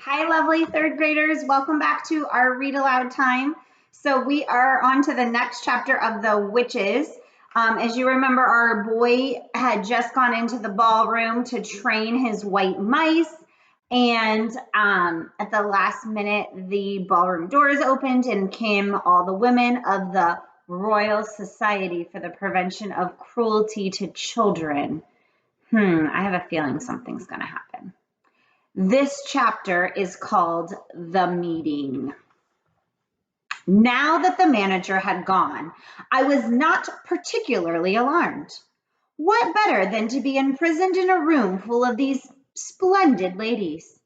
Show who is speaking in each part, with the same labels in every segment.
Speaker 1: Hi, lovely third graders. Welcome back to our read aloud time. So we are on to the next chapter of the witches. As you remember, our boy had just gone into the ballroom to train his white mice. And at the last minute, the ballroom doors opened and came all the women of the Royal Society for the Prevention of Cruelty to Children. I have a feeling something's going to happen. This chapter is called The Meeting. Now that the manager had gone, I was not particularly alarmed. What better than to be imprisoned in a room full of these splendid ladies?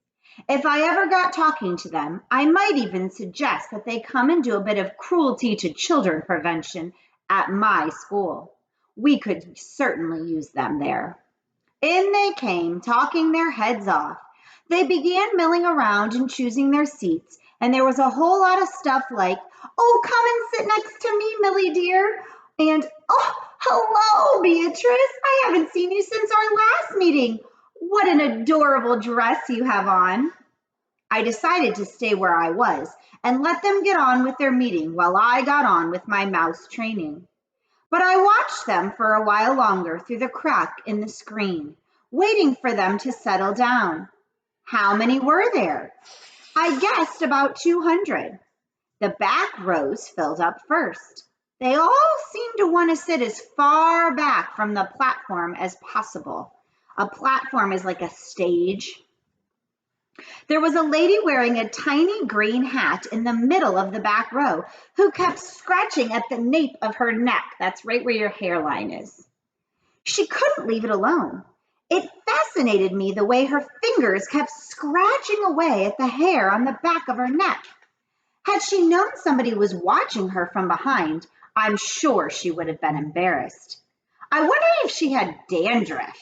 Speaker 1: If I ever got talking to them, I might even suggest that they come and do a bit of cruelty to children prevention at my school. We could certainly use them there. In they came, talking their heads off. They began milling around and choosing their seats, and there was a whole lot of stuff like, "Oh, come and sit next to me, Millie dear," and "Oh, hello, Beatrice. I haven't seen you since our last meeting. What an adorable dress you have on." I decided to stay where I was and let them get on with their meeting while I got on with my mouse training. But I watched them for a while longer through the crack in the screen, waiting for them to settle down. How many were there? I guessed about 200. The back rows filled up first. They all seemed to want to sit as far back from the platform as possible. A platform is like a stage. There was a lady wearing a tiny green hat in the middle of the back row who kept scratching at the nape of her neck. That's right where your hairline is. She couldn't leave it alone. It fascinated me the way her fingers kept scratching away at the hair on the back of her neck. Had she known somebody was watching her from behind, I'm sure she would have been embarrassed. I wondered if she had dandruff.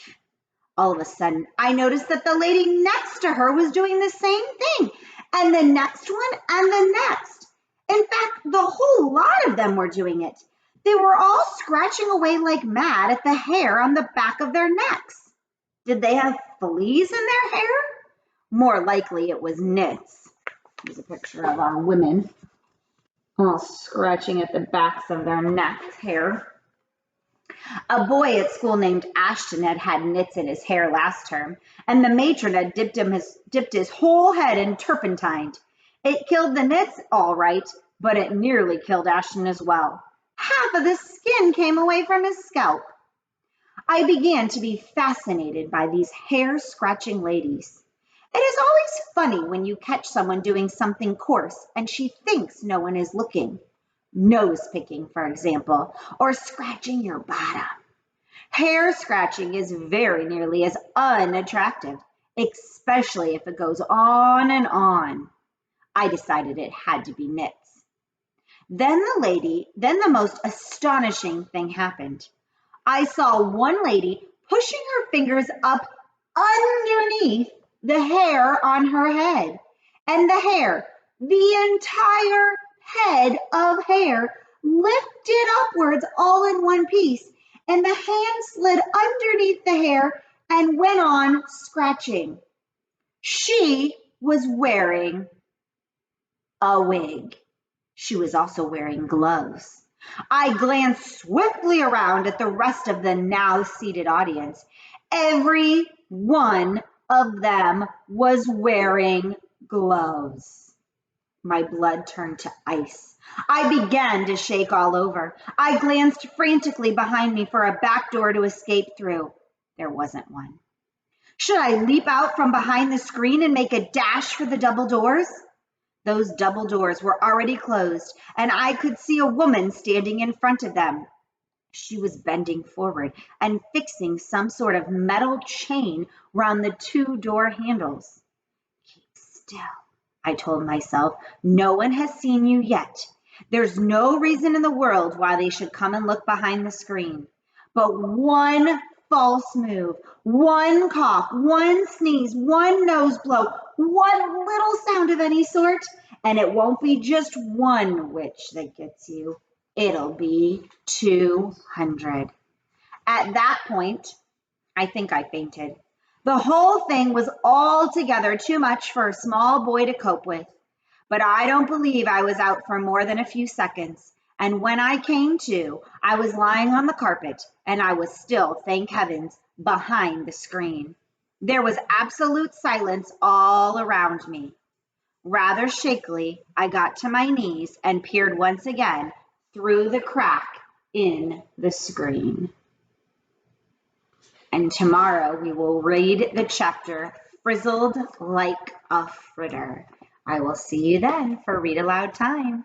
Speaker 1: All of a sudden, I noticed that the lady next to her was doing the same thing, and the next one, and the next. In fact, the whole lot of them were doing it. They were all scratching away like mad at the hair on the back of their necks. Did they have fleas in their hair? More likely it was nits. Here's a picture of our women all scratching at the backs of their necks hair. A boy at school named Ashton had had nits in his hair last term, and the matron had dipped his whole head in turpentine. It killed the nits all right, but it nearly killed Ashton as well. Half of the skin came away from his scalp. I began to be fascinated by these hair-scratching ladies. It is always funny when you catch someone doing something coarse and she thinks no one is looking. Nose picking, for example, or scratching your bottom. Hair scratching is very nearly as unattractive, especially if it goes on and on. I decided it had to be nits. Then the most astonishing thing happened. I saw one lady pushing her fingers up underneath the hair on her head. And the entire head of hair, lifted upwards all in one piece. And the hand slid underneath the hair and went on scratching. She was wearing a wig. She was also wearing gloves. I glanced swiftly around at the rest of the now seated audience. Every one of them was wearing gloves. My blood turned to ice. I began to shake all over. I glanced frantically behind me for a back door to escape through. There wasn't one. Should I leap out from behind the screen and make a dash for the double doors? Those double doors were already closed, and I could see a woman standing in front of them. She was bending forward and fixing some sort of metal chain round the two door handles. "Keep still," I told myself. "No one has seen you yet. There's no reason in the world why they should come and look behind the screen. But one false move, one cough, one sneeze, one nose blow, one little sound of any sort, and it won't be just one witch that gets you. It'll be 200. At that point, I think I fainted. The whole thing was altogether too much for a small boy to cope with. But I don't believe I was out for more than a few seconds, and when I came to, I was lying on the carpet, and I was still, thank heavens, behind the screen. There was absolute silence all around me. Rather shakily, I got to my knees and peered once again through the crack in the screen. And tomorrow we will read the chapter Frizzled Like a Fritter. I will see you then for Read Aloud time.